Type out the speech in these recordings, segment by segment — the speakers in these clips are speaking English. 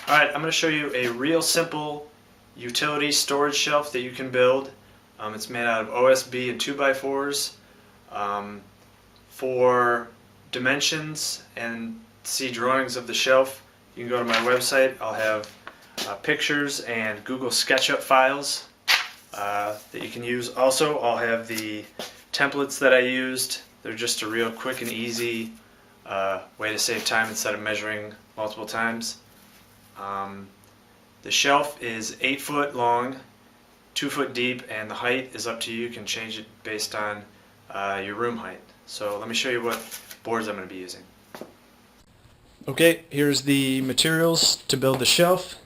Alright, I'm going to show you a real simple utility storage shelf that you can build. It's made out of OSB and 2x4s. For dimensions and see drawings of the shelf, you can go to my website. I'll have pictures and Google SketchUp files that you can use. Also, I'll have the templates that I used. They're just a real quick and easy way to save time instead of measuring multiple times. The shelf is 8 foot long, 2 foot deep, and the height is up to you. You can change it based on your room height. So let me show you what boards I'm going to be using. Okay, here's the materials to build the shelf.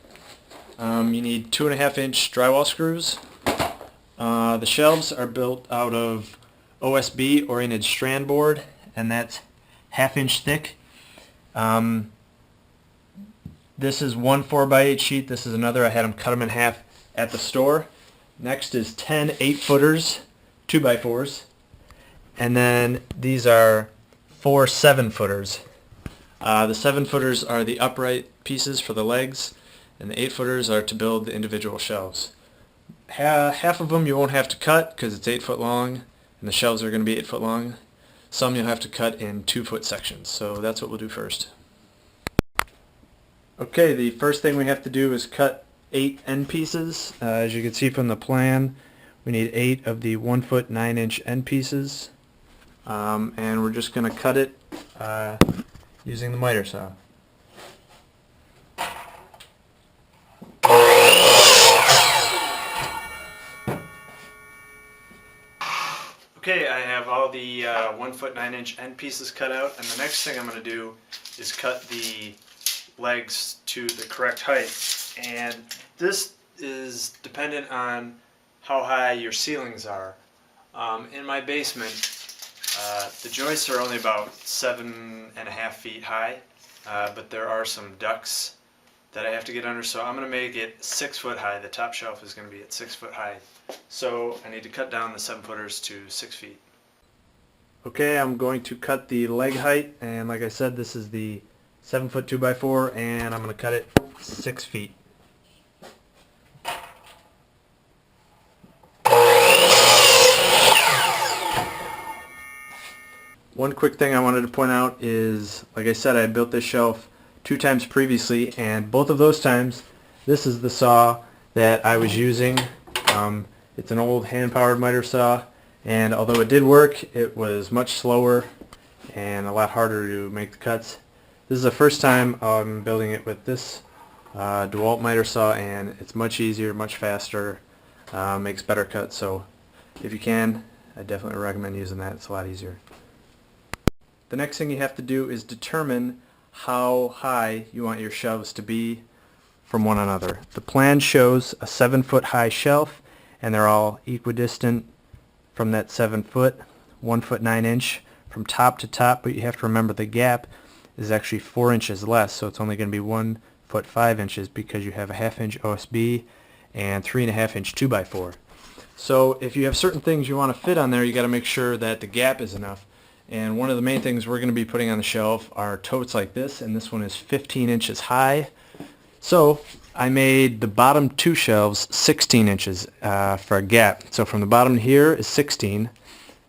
You need 2.5-inch drywall screws. The shelves are built out of OSB, oriented strand board, and that's 1/2 inch thick. This is one 4x8 sheet. This is another. I had them cut them in half at the store. Next is 10 8-footers, 2x4s. And then these are 4 7-footers. The 7-footers are the upright pieces for the legs, and the 8-footers are to build the individual shelves. Half of them you won't have to cut because it's 8 foot long, and the shelves are going to be 8 foot long. Some you'll have to cut in 2-foot sections. So that's what we'll do first. Okay, the first thing we have to do is cut 8 end pieces. As you can see from the plan, we need 8 of the 1 foot 9-inch end pieces, and we're just going to cut it using the miter saw. Okay, I have all the 1 foot 9-inch end pieces cut out, and the next thing I'm going to do is cut the legs to the correct height. And this is dependent on how high your ceilings are. In my basement, the joists are only about 7.5 feet high, but there are some ducts that I have to get under, so I'm going to make it 6 foot high. The top shelf is going to be at 6 foot high. So I need to cut down the 7-footers to 6 feet. Okay, I'm going to cut the leg height, and like I said, this is the 7 foot 2x4, and I'm going to cut it 6 feet. One quick thing I wanted to point out is, like I said, I built this shelf 2 times previously, and both of those times, this is the saw that I was using. It's an old hand-powered miter saw, and although it did work, it was much slower and a lot harder to make the cuts. This is the first time I'm building it with this DeWalt miter saw, and it's much easier, much faster, makes better cuts. So if you can, I definitely recommend using that. It's a lot easier. The next thing you have to do is determine how high you want your shelves to be from one another. The plan shows a 7 foot high shelf, and they're all equidistant from that 7 foot, 1 foot 9-inch from top to top, but you have to remember the gap is actually 4 inches less, so it's only going to be 1 foot 5 inches because you have a 1/2 inch OSB and 3.5 inch 2x4. So if you have certain things you want to fit on there, you got to make sure that the gap is enough. And one of the main things we're going to be putting on the shelf are totes like this, and this one is 15 inches high. So I made the bottom 2 shelves 16 inches for a gap. So from the bottom here is 16,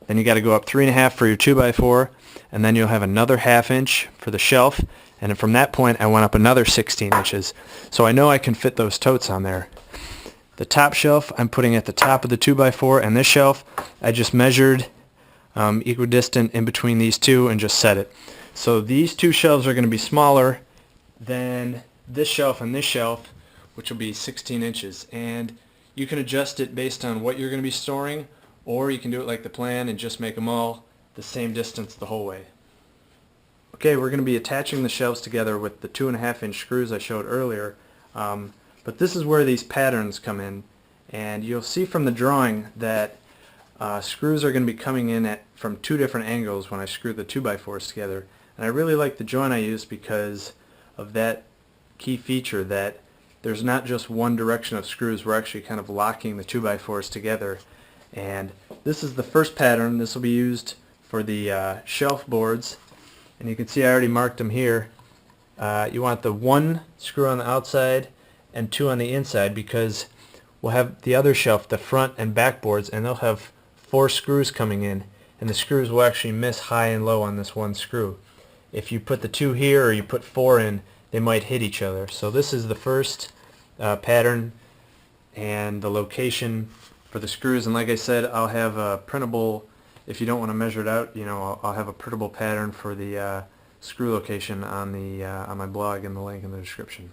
then you got to go up 3.5 for your 2x4, and then you'll have another 1/2 inch for the shelf, and then from that point I went up another 16 inches. So I know I can fit those totes on there. The top shelf I'm putting at the top of the 2x4, and this shelf I just measured equidistant in between these two and just set it. So these 2 shelves are going to be smaller than this shelf and this shelf, which will be 16 inches. And you can adjust it based on what you're going to be storing, or you can do it like the plan and just make them all the same distance the whole way. Okay, we're going to be attaching the shelves together with the 2.5-inch screws I showed earlier, but this is where these patterns come in, and you'll see from the drawing that screws are going to be coming in from 2 different angles when I screw the 2x4s together. And I really like the joint I used because of that key feature that there's not just one direction of screws. We're actually kind of locking the 2x4s together. And this is the first pattern. This will be used for the shelf boards. And you can see I already marked them here. you want the one screw on the outside and two on the inside, because we'll have the other shelf, the front and back boards, and they'll have 4 screws coming in, and the screws will actually miss high and low on this one screw. If you put the 2 here or you put 4 in, they might hit each other. So this is the first pattern and the location for the screws, and like I said, I'll have a printable, if you don't want to measure it out, you know, I'll have a printable pattern for the screw location on the on my blog, and the link in the description.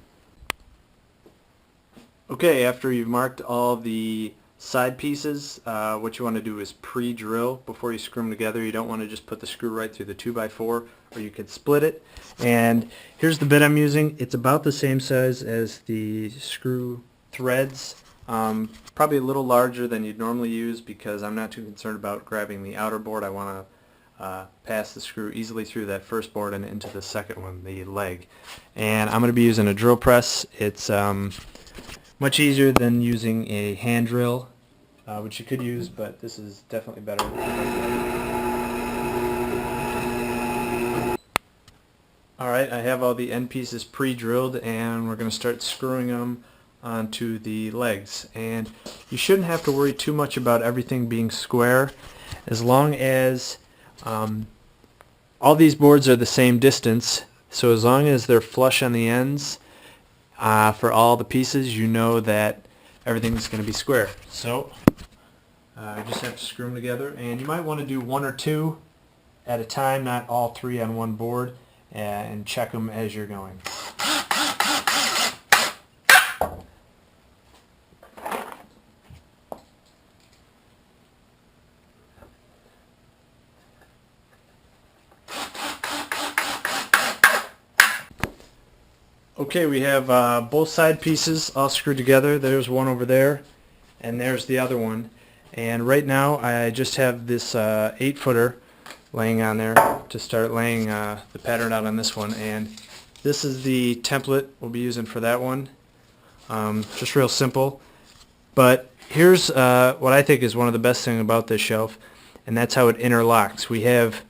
Okay, after you've marked all the side pieces, what you want to do is pre-drill before you screw them together. You don't want to just put the screw right through the 2x4, or you could split it. And here's the bit I'm using. It's about the same size as the screw threads, probably a little larger than you'd normally use, because I'm not too concerned about grabbing the outer board. I want to pass the screw easily through that first board and into the second one, the leg. And I'm going to be using a drill press. It's much easier than using a hand drill, which you could use, but this is definitely better. Alright, I have all the end pieces pre-drilled, and we're going to start screwing them onto the legs. And you shouldn't have to worry too much about everything being square, as long as all these boards are the same distance. So as long as they're flush on the ends for all the pieces, you know that everything's going to be square. So I just have to screw them together, and you might want to do 1 or 2 at a time, not all 3 on one board, and check them as you're going. Okay, we have both side pieces all screwed together. There's one over there, and there's the other one. And right now I just have this 8-footer laying on there to start laying the pattern out on this one. And this is the template we'll be using for that one. Just real simple. But here's what I think is one of the best things about this shelf, and that's how it interlocks. We have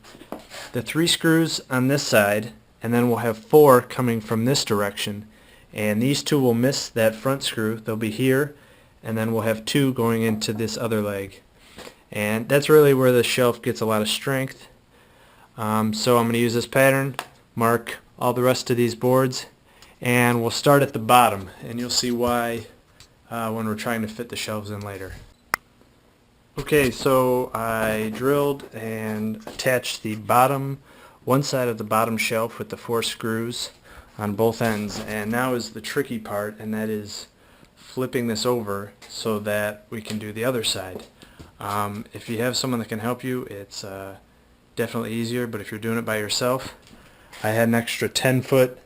the 3 screws on this side, and then we'll have 4 coming from this direction, and these 2 will miss that front screw. They'll be here, and then we'll have 2 going into this other leg, and that's really where the shelf gets a lot of strength. So I'm going to use this pattern, mark all the rest of these boards, and we'll start at the bottom, and you'll see why when we're trying to fit the shelves in later. Okay, so I drilled and attached the bottom, one side of the bottom shelf with the 4 screws on both ends, and now is the tricky part, and that is flipping this over so that we can do the other side. If you have someone that can help you, it's definitely easier, but if you're doing it by yourself, I had an extra 10-foot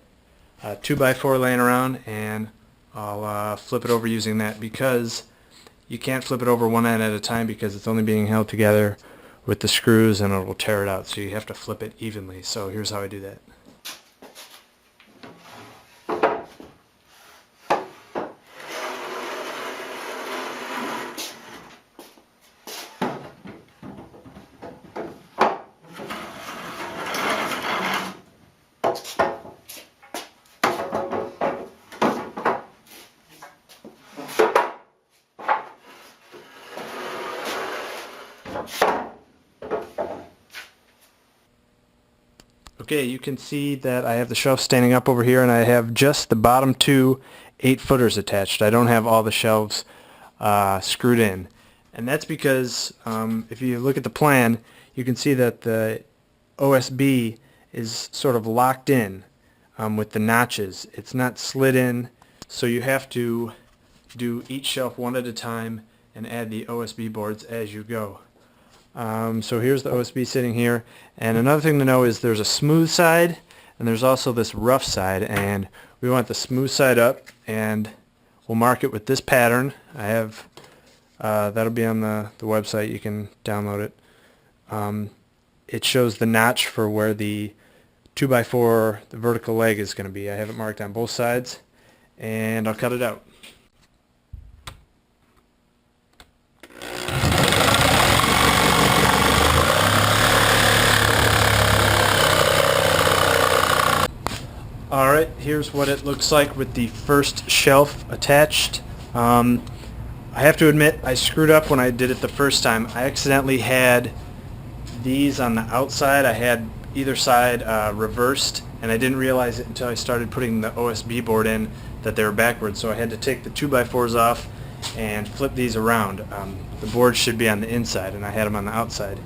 2x4 laying around, and I'll flip it over using that, because you can't flip it over one end at a time because it's only being held together with the screws, and it will tear it out, so you have to flip it evenly. So here's how I do that. Okay, you can see that I have the shelf standing up over here, and I have just the bottom 2 8-footers attached. I don't have all the shelves screwed in, and that's because if you look at the plan, you can see that the OSB is sort of locked in with the notches. It's not slid in, so you have to do each shelf one at a time and add the OSB boards as you go. So here's the OSB sitting here, and another thing to know is there's a smooth side and there's also this rough side, and we want the smooth side up, and we'll mark it with this pattern. I have that'll be on the website, you can download it. It shows the notch for where the 2x4, the vertical leg, is going to be. I have it marked on both sides, and I'll cut it out. Alright, here's what it looks like with the first shelf attached. I have to admit, I screwed up when I did it the first time. I accidentally had these on the outside. I had either side reversed, and I didn't realize it until I started putting the OSB board in that they were backwards. So I had to take the 2x4s off and flip these around. The board should be on the inside, and I had them on the outside.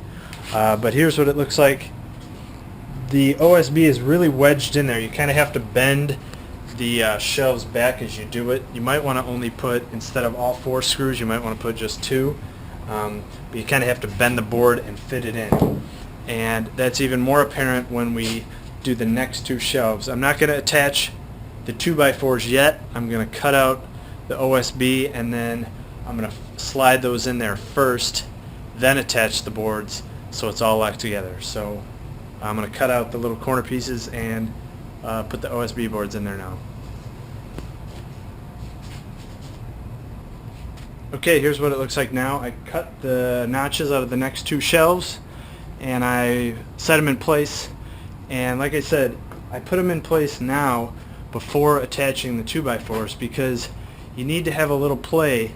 But here's what it looks like. The OSB is really wedged in there. You kind of have to bend the shelves back as you do it. You might want to only put, instead of all 4 screws, you might want to put just 2. But you kind of have to bend the board and fit it in. And that's even more apparent when we do the next 2 shelves. I'm not going to attach the 2x4s yet. I'm going to cut out the OSB, and then I'm going to slide those in there first, then attach the boards so it's all locked together. So I'm going to cut out the little corner pieces and put the OSB boards in there now. Okay, here's what it looks like now. I cut the notches out of the next 2 shelves and I set them in place, and like I said, I put them in place now before attaching the 2x4s because you need to have a little play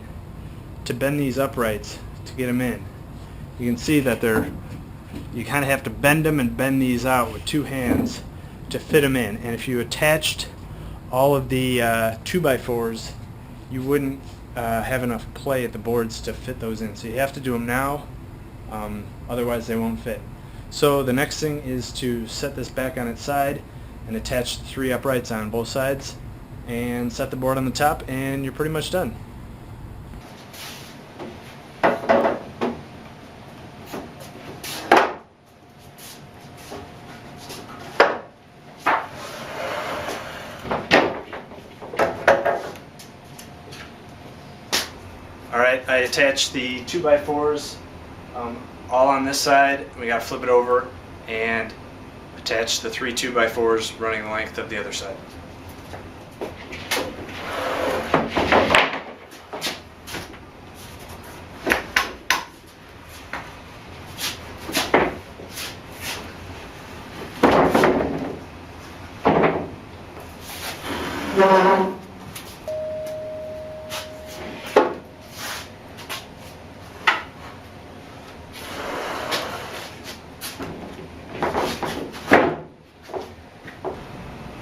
to bend these uprights to get them in. You can see that you kind of have to bend them and bend these out with 2 hands to fit them in. And if you attached all of the 2x4s, you wouldn't have enough play at the boards to fit those in. So you have to do them now, otherwise they won't fit. So the next thing is to set this back on its side and attach the 3 uprights on both sides and set the board on the top, and you're pretty much done. Alright, I attached the 2x4s all on this side. We got to flip it over and attach the 3 2x4s running the length of the other side.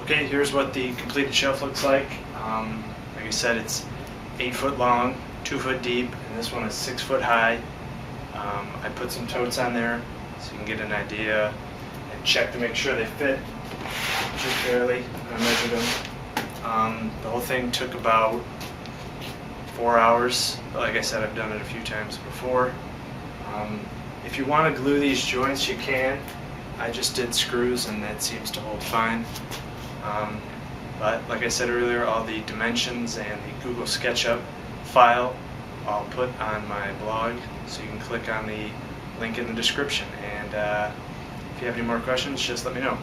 Okay, here's what the completed shelf looks like. Like I said, it's 8 foot long, 2 foot deep, and this one is 6 foot high. I put some totes on there so you can get an idea and check to make sure they fit just barely. I measured them. The whole thing took about 4 hours. Like I said, I've done it a few times before. If you want to glue these joints, you can. I just did screws and that seems to hold fine. But like I said earlier, all the dimensions and the Google SketchUp file I'll put on my blog, so you can click on the link in the description. And if you have any more questions, just let me know.